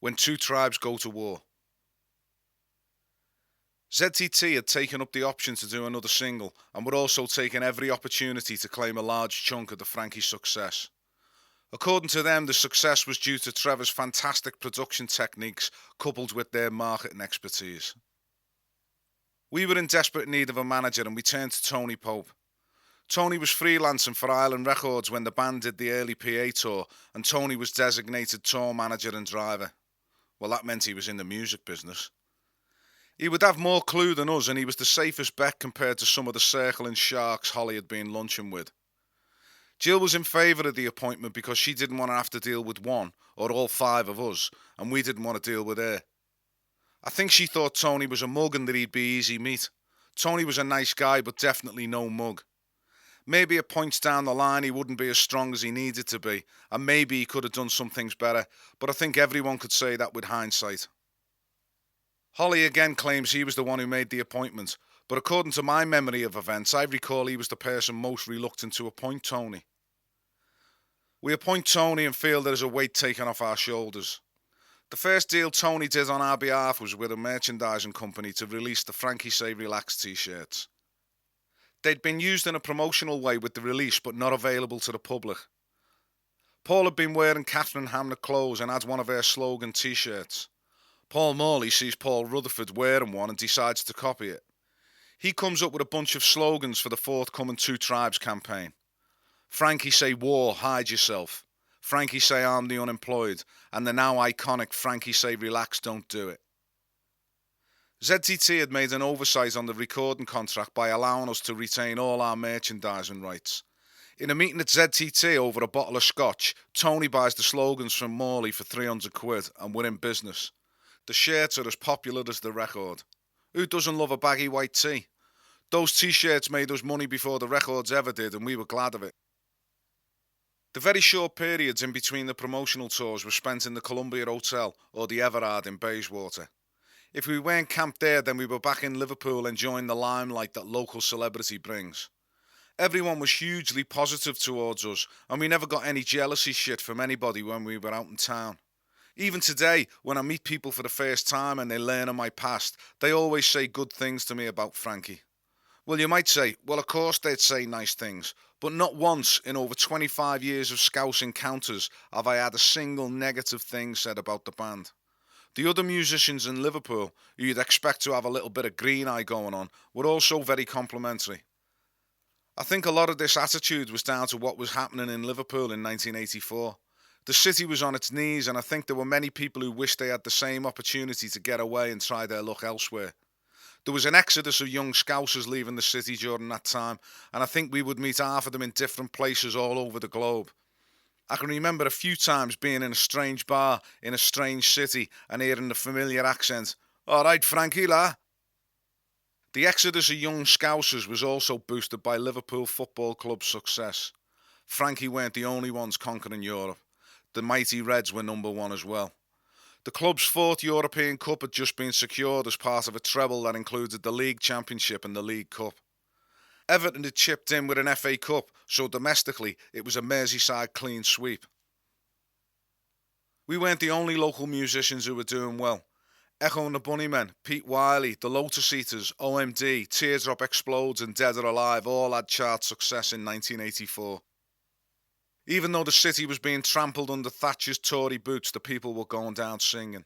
When two tribes go to war. ZTT had taken up the option to do another single and were also taking every opportunity to claim a large chunk of the Frankie success. According to them, the success was due to Trevor's fantastic production techniques coupled with their marketing expertise. We were in desperate need of a manager and we turned to Tony Pope. Tony was freelancing for Island Records when the band did the early PA tour, and Tony was designated tour manager and driver. Well, that meant he was in the music business. He would have more clue than us, and he was the safest bet compared to some of the circling sharks Holly had been lunching with. Jill was in favour of the appointment because she didn't want to have to deal with one or all five of us, and we didn't want to deal with her. I think she thought Tony was a mug and that he'd be easy meat. Tony was a nice guy, but definitely no mug. Maybe at points down the line he wouldn't be as strong as he needed to be, and maybe he could have done some things better, but I think everyone could say that with hindsight. Holly again claims he was the one who made the appointment, but according to my memory of events, I recall he was the person most reluctant to appoint Tony. We appoint Tony and feel there is a weight taken off our shoulders. The first deal Tony did on our behalf was with a merchandising company to release the Frankie Say Relax t-shirts. They'd been used in a promotional way with the release, but not available to the public. Paul had been wearing Catherine Hamlet clothes and had one of her slogan t-shirts. Paul Morley sees Paul Rutherford wearing one and decides to copy it. He comes up with a bunch of slogans for the forthcoming Two Tribes campaign. Frankie Say War, hide yourself. Frankie Say I'm the unemployed. And the now iconic Frankie Say Relax, don't do it. ZTT had made an oversight on the recording contract by allowing us to retain all our merchandising rights. In a meeting at ZTT over a bottle of scotch, Tony buys the slogans from Morley for £300 and we're in business. The shirts are as popular as the record. Who doesn't love a baggy white tee? Those t-shirts made us money before the records ever did, and we were glad of it. The very short periods in between the promotional tours were spent in the Columbia Hotel or the Everard in Bayswater. If we weren't camped there, then we were back in Liverpool enjoying the limelight that local celebrity brings. Everyone was hugely positive towards us, and we never got any jealousy shit from anybody when we were out in town. Even today, when I meet people for the first time and they learn of my past, they always say good things to me about Frankie. Well, you might say, well, of course they'd say nice things, but not once in over 25 years of Scouse encounters have I had a single negative thing said about the band. The other musicians in Liverpool, who you'd expect to have a little bit of green eye going on, were also very complimentary. I think a lot of this attitude was down to what was happening in Liverpool in 1984. The city was on its knees, and I think there were many people who wished they had the same opportunity to get away and try their luck elsewhere. There was an exodus of young Scousers leaving the city during that time, and I think we would meet half of them in different places all over the globe. I can remember a few times being in a strange bar in a strange city and hearing the familiar accent, "All right, Frankie, la." The exodus of young Scousers was also boosted by Liverpool Football Club's success. Frankie weren't the only ones conquering Europe. The mighty Reds were number one as well. The club's fourth European Cup had just been secured as part of a treble that included the League Championship and the League Cup. Everton had chipped in with an FA Cup, so domestically it was a Merseyside clean sweep. We weren't the only local musicians who were doing well. Echo and the Bunnymen, Pete Wiley, the Lotus Eaters, OMD, Teardrop Explodes and Dead or Alive all had chart success in 1984. Even though the city was being trampled under Thatcher's Tory boots, the people were going down singing.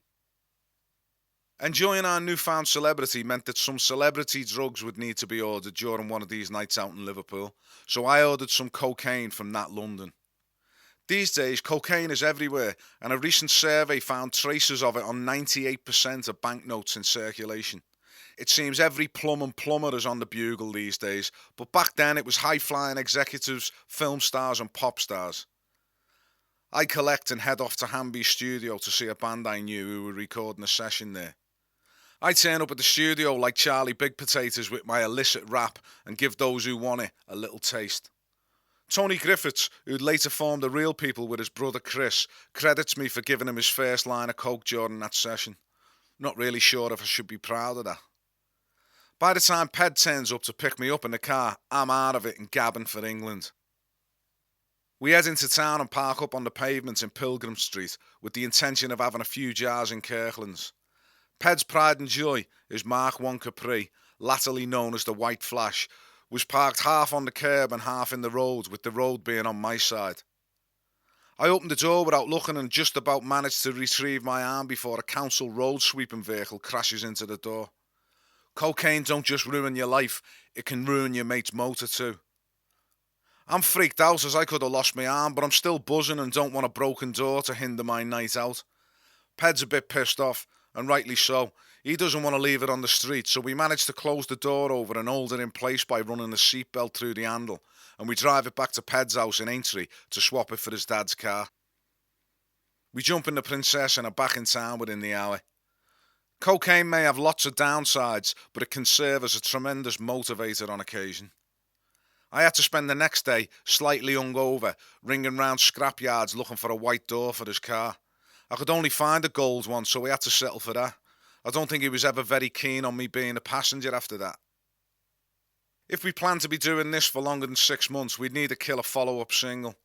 Enjoying our newfound celebrity meant that some celebrity drugs would need to be ordered during one of these nights out in Liverpool, so I ordered some cocaine from Nat London. These days, cocaine is everywhere, and a recent survey found traces of it on 98% of banknotes in circulation. It seems every plum and plumber is on the bugle these days, but back then it was high-flying executives, film stars and pop stars. I collect and head off to Hamby's studio to see a band I knew who were recording a session there. I turn up at the studio like Charlie Big Potatoes with my illicit rap and give those who want it a little taste. Tony Griffiths, who'd later formed the Real People with his brother Chris, credits me for giving him his first line of coke during that session. Not really sure if I should be proud of that. By the time Ped turns up to pick me up in the car, I'm out of it and gabbing for England. We head into town and park up on the pavement in Pilgrim Street with the intention of having a few jars in Kirkland's. Ped's pride and joy is Mark 1 Capri, latterly known as the White Flash, was parked half on the curb and half in the road, with the road being on my side. I opened the door without looking and just about managed to retrieve my arm before a council road sweeping vehicle crashes into the door. Cocaine don't just ruin your life, it can ruin your mate's motor too. I'm freaked out as I could have lost my arm, but I'm still buzzing and don't want a broken door to hinder my night out. Ped's a bit pissed off, and rightly so. He doesn't want to leave it on the street, so we manage to close the door over and hold it in place by running the seatbelt through the handle, and we drive it back to Ped's house in Aintree to swap it for his dad's car. We jump in the Princess and are back in town within the hour. Cocaine may have lots of downsides, but it can serve as a tremendous motivator on occasion. I had to spend the next day, slightly hungover, ringing round scrapyards looking for a white door for his car. I could only find a gold one, so we had to settle for that. I don't think he was ever very keen on me being a passenger after that. If we planned to be doing this for longer than 6 months, we'd need to kill a follow-up single.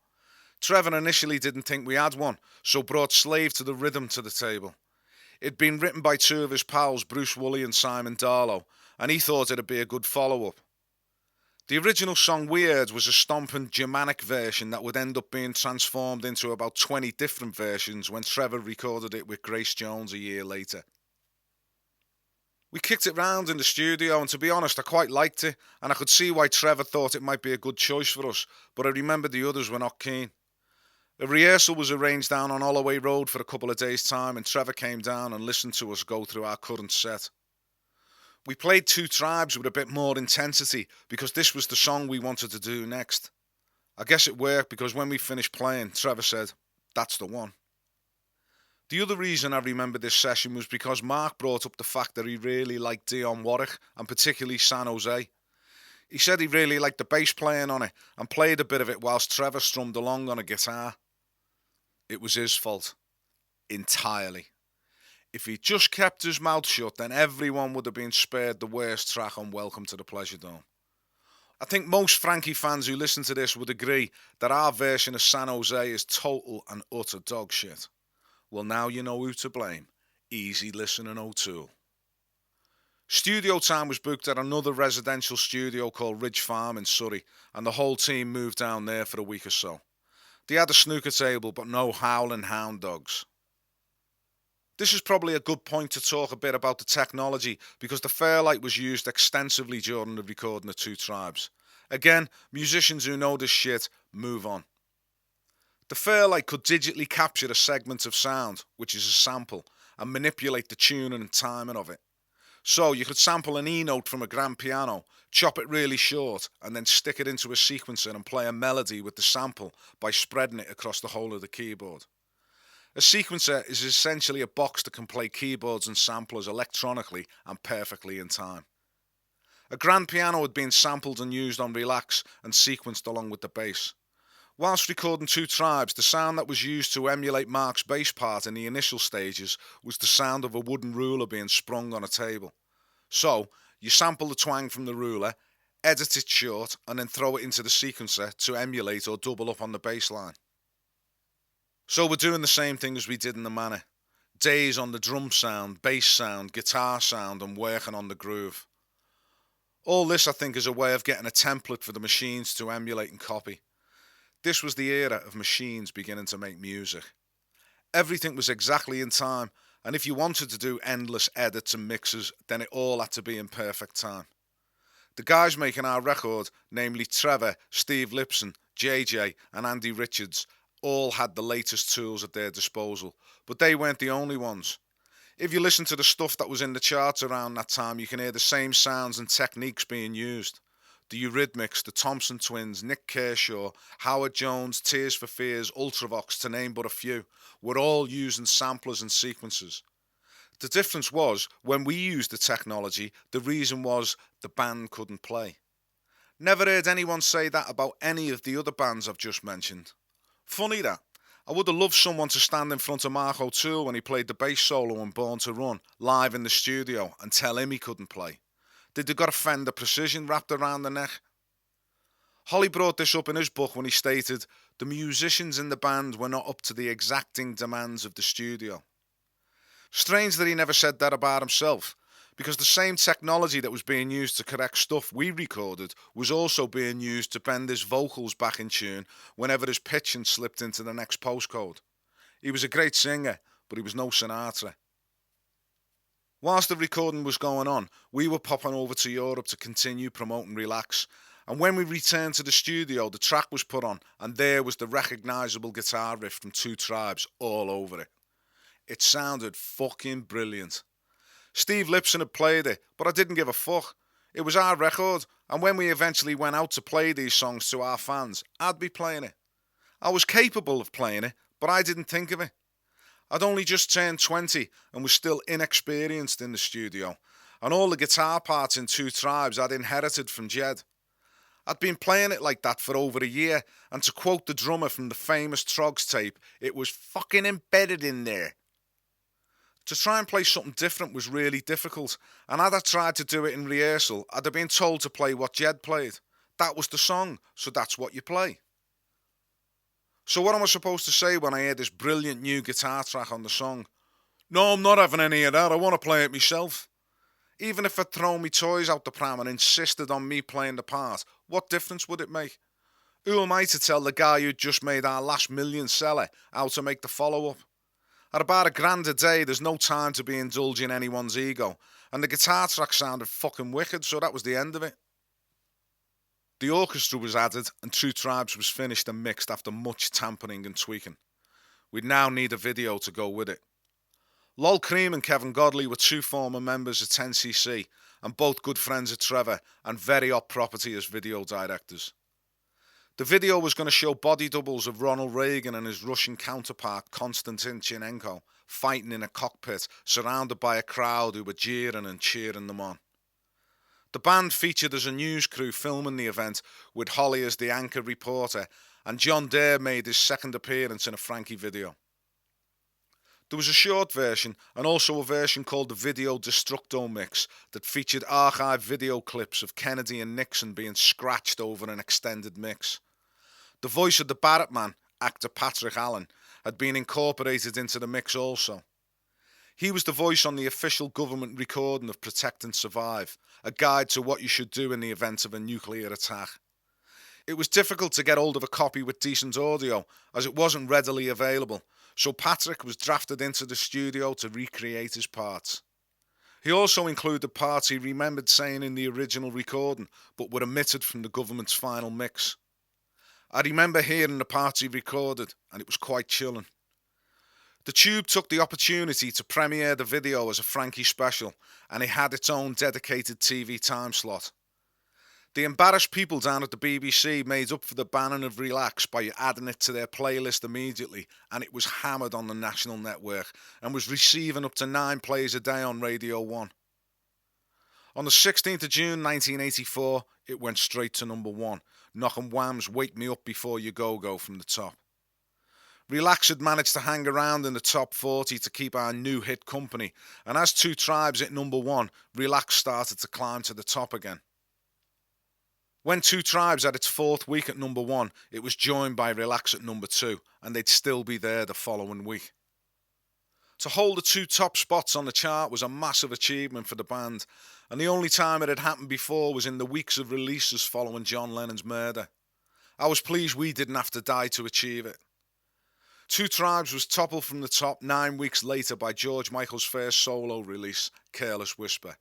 Trevor initially didn't think we had one, so brought Slave to the Rhythm to the table. It'd been written by 2 of his pals, Bruce Woolley and Simon Darlow, and he thought it'd be a good follow-up. The original song we heard was a stomping Germanic version that would end up being transformed into about 20 different versions when Trevor recorded it with Grace Jones a year later. We kicked it round in the studio, and to be honest, I quite liked it, and I could see why Trevor thought it might be a good choice for us, but I remembered the others were not keen. A rehearsal was arranged down on Holloway Road for a couple of days' time, and Trevor came down and listened to us go through our current set. We played 2 Tribes with a bit more intensity because this was the song we wanted to do next. I guess it worked because when we finished playing, Trevor said, "That's the one." The other reason I remember this session was because Mark brought up the fact that he really liked Dionne Warwick, and particularly San Jose. He said he really liked the bass playing on it and played a bit of it whilst Trevor strummed along on a guitar. It was his fault. Entirely. If he'd just kept his mouth shut, then everyone would have been spared the worst track on Welcome to the Pleasure Dome. I think most Frankie fans who listen to this would agree that our version of San Jose is total and utter dog shit. Well, now you know who to blame. Easy listening O'Toole. Studio time was booked at another residential studio called Ridge Farm in Surrey, and the whole team moved down there for a week or so. They had a snooker table, but no howling hound dogs. This is probably a good point to talk a bit about the technology, because the Fairlight was used extensively during the recording of 2 Tribes. Again, musicians who know this shit, move on. The Fairlight could digitally capture a segment of sound, which is a sample, and manipulate the tuning and timing of it. So you could sample an E note from a grand piano, chop it really short, and then stick it into a sequencer and play a melody with the sample by spreading it across the whole of the keyboard. A sequencer is essentially a box that can play keyboards and samplers electronically and perfectly in time. A grand piano had been sampled and used on Relax and sequenced along with the bass. Whilst recording 2 Tribes, the sound that was used to emulate Mark's bass part in the initial stages was the sound of a wooden ruler being sprung on a table. So, you sample the twang from the ruler, edit it short, and then throw it into the sequencer to emulate or double up on the bass line. So we're doing the same thing as we did in the Manor. Days on the drum sound, bass sound, guitar sound, and working on the groove. All this, I think, is a way of getting a template for the machines to emulate and copy. This was the era of machines beginning to make music. Everything was exactly in time, and if you wanted to do endless edits and mixes, then it all had to be in perfect time. The guys making our record, namely Trevor, Steve Lipson, JJ, and Andy Richards, all had the latest tools at their disposal, but they weren't the only ones. If you listen to the stuff that was in the charts around that time, you can hear the same sounds and techniques being used. The Eurythmics, the Thompson Twins, Nick Kershaw, Howard Jones, Tears for Fears, Ultravox, to name but a few, were all using samplers and sequences. The difference was, when we used the technology, the reason was the band couldn't play. Never heard anyone say that about any of the other bands I've just mentioned. Funny that. I would have loved someone to stand in front of Mark O'Toole when he played the bass solo on Born to Run, live in the studio, and tell him he couldn't play. Did they got a Fender Precision wrapped around the neck? Holly brought this up in his book when he stated, the musicians in the band were not up to the exacting demands of the studio. Strange that he never said that about himself, because the same technology that was being used to correct stuff we recorded was also being used to bend his vocals back in tune whenever his pitching slipped into the next postcode. He was a great singer, but he was no Sinatra. Whilst the recording was going on, we were popping over to Europe to continue promoting Relax, and when we returned to the studio, the track was put on, and there was the recognisable guitar riff from Two Tribes all over it. It sounded fucking brilliant. Steve Lipson had played it, but I didn't give a fuck. It was our record, and when we eventually went out to play these songs to our fans, I'd be playing it. I was capable of playing it, but I didn't think of it. I'd only just turned 20 and was still inexperienced in the studio, and all the guitar parts in Two Tribes I'd inherited from Jed. I'd been playing it like that for over a year, and to quote the drummer from the famous Trogs tape, it was fucking embedded in there. To try and play something different was really difficult, and had I tried to do it in rehearsal, I'd have been told to play what Jed played. That was the song, so that's what you play. So what am I supposed to say when I hear this brilliant new guitar track on the song? No, I'm not having any of that, I want to play it myself. Even if I'd thrown me toys out the pram and insisted on me playing the part, what difference would it make? Who am I to tell the guy who'd just made our last million seller how to make the follow-up? At about $1,000 a day, there's no time to be indulging anyone's ego, and the guitar track sounded fucking wicked, so that was the end of it. The orchestra was added, and Two Tribes was finished and mixed after much tampering and tweaking. We'd now need a video to go with it. Lol Cream and Kevin Godley were two former members of 10cc, and both good friends of Trevor, and very hot property as video directors. The video was going to show body doubles of Ronald Reagan and his Russian counterpart Konstantin Chinenko fighting in a cockpit, surrounded by a crowd who were jeering and cheering them on. The band featured as a news crew filming the event, with Holly as the anchor reporter, and John Dare made his second appearance in a Frankie video. There was a short version, and also a version called the Video Destructo Mix, that featured archived video clips of Kennedy and Nixon being scratched over an extended mix. The voice of the Barrett Man, actor Patrick Allen, had been incorporated into the mix also. He was the voice on the official government recording of Protect and Survive, a guide to what you should do in the event of a nuclear attack. It was difficult to get hold of a copy with decent audio, as it wasn't readily available, so Patrick was drafted into the studio to recreate his parts. He also included parts he remembered saying in the original recording, but were omitted from the government's final mix. I remember hearing the parts he recorded, and it was quite chilling. The Tube took the opportunity to premiere the video as a Frankie special, and it had its own dedicated TV time slot. The embarrassed people down at the BBC made up for the banning of Relax by adding it to their playlist immediately, and it was hammered on the national network and was receiving up to 9 plays a day on Radio 1. On the 16th of June 1984, it went straight to number 1, knocking Wham's Wake Me Up Before You Go from the top. Relax had managed to hang around in the top 40 to keep our new hit company, and as Two Tribes hit number 1, Relax started to climb to the top again. When Two Tribes had its 4th week at number 1, it was joined by Relax at number 2, and they'd still be there the following week. To hold the 2 top spots on the chart was a massive achievement for the band, and the only time it had happened before was in the weeks of releases following John Lennon's murder. I was pleased we didn't have to die to achieve it. Two Tribes was toppled from the top 9 weeks later by George Michael's first solo release, Careless Whisper.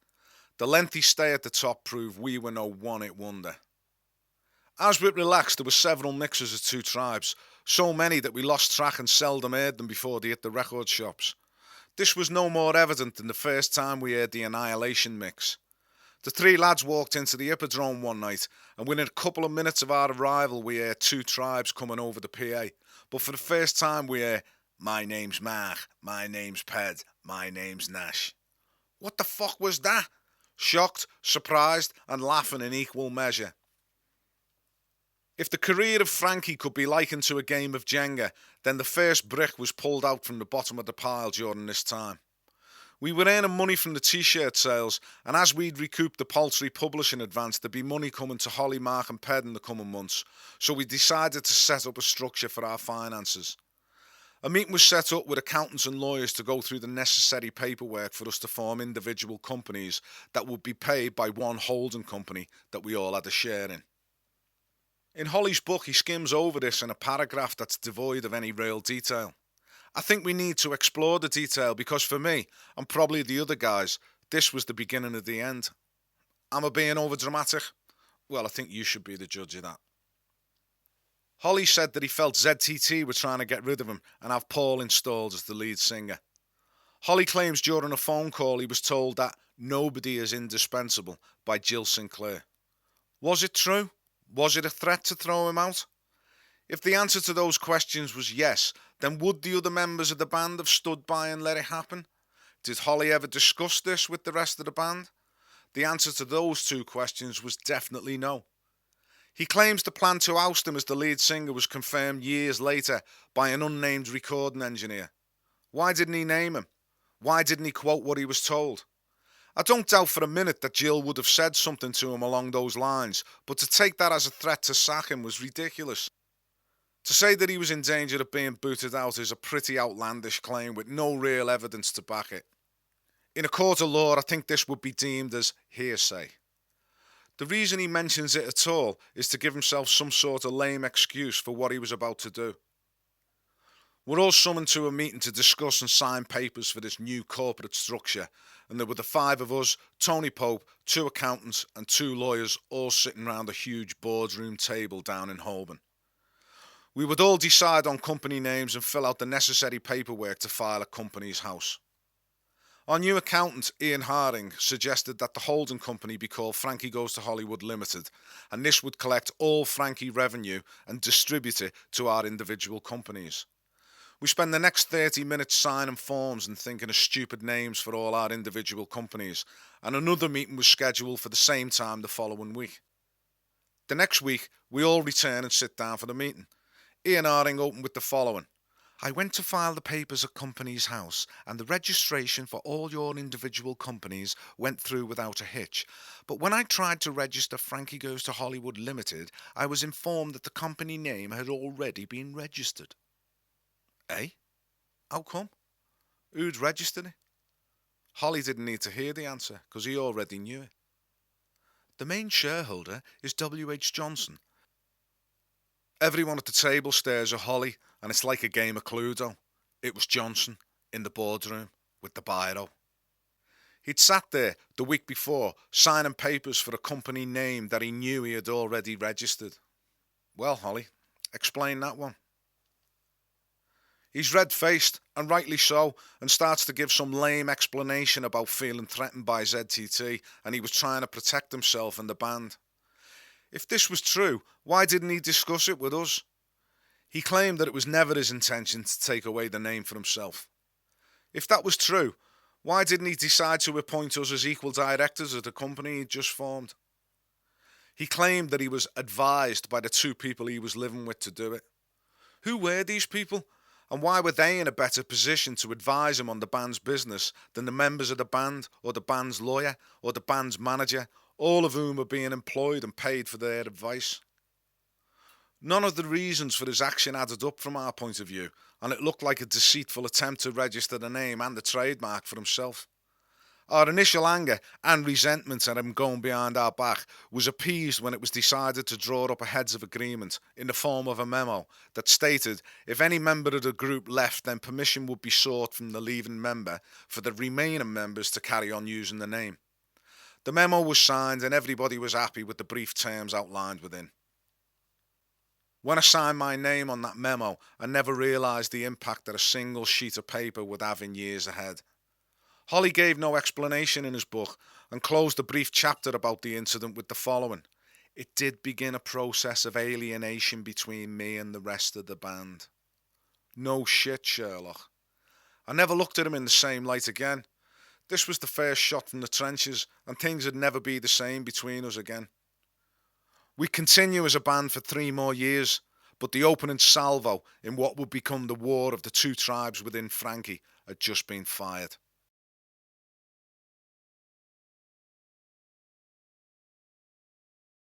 The lengthy stay at the top proved we were no one-hit wonder. As with Relax, there were several mixes of Two Tribes, so many that we lost track and seldom heard them before they hit the record shops. This was no more evident than the first time we heard the Annihilation mix. The 3 lads walked into the Hippodrome one night, and within a couple of minutes of our arrival we heard Two Tribes coming over the PA. But for the first time we heard, "My name's Mark, my name's Ped, my name's Nash." What the fuck was that? Shocked, surprised, and laughing in equal measure. If the career of Frankie could be likened to a game of Jenga, then the first brick was pulled out from the bottom of the pile during this time. We were earning money from the t-shirt sales, and as we'd recouped the paltry publishing advance, there'd be money coming to Holly, Mark and Ped in the coming months, so we decided to set up a structure for our finances. A meeting was set up with accountants and lawyers to go through the necessary paperwork for us to form individual companies that would be paid by one holding company that we all had a share in. In Holly's book, he skims over this in a paragraph that's devoid of any real detail. I think we need to explore the detail because for me, and probably the other guys, this was the beginning of the end. Am I being overdramatic? Well, I think you should be the judge of that. Holly said that he felt ZTT were trying to get rid of him and have Paul installed as the lead singer. Holly claims during a phone call he was told that nobody is indispensable by Jill Sinclair. Was it true? Was it a threat to throw him out? If the answer to those questions was yes, then would the other members of the band have stood by and let it happen? Did Holly ever discuss this with the rest of the band? The answer to those two questions was definitely no. He claims the plan to oust him as the lead singer was confirmed years later by an unnamed recording engineer. Why didn't he name him? Why didn't he quote what he was told? I don't doubt for a minute that Jill would have said something to him along those lines, but to take that as a threat to sack him was ridiculous. To say that he was in danger of being booted out is a pretty outlandish claim with no real evidence to back it. In a court of law, I think this would be deemed as hearsay. The reason he mentions it at all is to give himself some sort of lame excuse for what he was about to do. We're all summoned to a meeting to discuss and sign papers for this new corporate structure, and there were the five of us, Tony Pope, two accountants and two lawyers, all sitting round a huge boardroom table down in Holborn. We would all decide on company names and fill out the necessary paperwork to file a company's house. Our new accountant, Ian Harding, suggested that the holding company be called Frankie Goes to Hollywood Limited, and this would collect all Frankie revenue and distribute it to our individual companies. We spent the next 30 minutes signing forms and thinking of stupid names for all our individual companies, and another meeting was scheduled for the same time the following week. The next week, we all return and sit down for the meeting. Ian Harding opened with the following. I went to file the papers at Company's House, and the registration for all your individual companies went through without a hitch. But when I tried to register Frankie Goes to Hollywood Limited, I was informed that the company name had already been registered. Eh? How come? Who'd registered it? Holly didn't need to hear the answer, because he already knew it. The main shareholder is W.H. Johnson. Everyone at the table stares at Holly, and it's like a game of Cluedo. It was Johnson, in the boardroom, with the biro. He'd sat there the week before, signing papers for a company name that he knew he had already registered. Well, Holly, explain that one. He's red-faced, and rightly so, and starts to give some lame explanation about feeling threatened by ZTT, and he was trying to protect himself and the band. If this was true, why didn't he discuss it with us? He claimed that it was never his intention to take away the name for himself. If that was true, why didn't he decide to appoint us as equal directors of the company he'd just formed? He claimed that he was advised by the two people he was living with to do it. Who were these people? And why were they in a better position to advise him on the band's business than the members of the band, or the band's lawyer, or the band's manager, all of whom are being employed and paid for their advice? None of the reasons for his action added up from our point of view, and it looked like a deceitful attempt to register the name and the trademark for himself. Our initial anger and resentment at him going behind our back was appeased when it was decided to draw up a heads of agreement in the form of a memo that stated if any member of the group left, then permission would be sought from the leaving member for the remaining members to carry on using the name. The memo was signed and everybody was happy with the brief terms outlined within. When I signed my name on that memo, I never realised the impact that a single sheet of paper would have in years ahead. Holly gave no explanation in his book and closed the brief chapter about the incident with the following. It did begin a process of alienation between me and the rest of the band. No shit, Sherlock. I never looked at him in the same light again. This was the first shot from the trenches, and things would never be the same between us again. We'd continue as a band for 3 more years, but the opening salvo in what would become the war of the two tribes within Frankie had just been fired.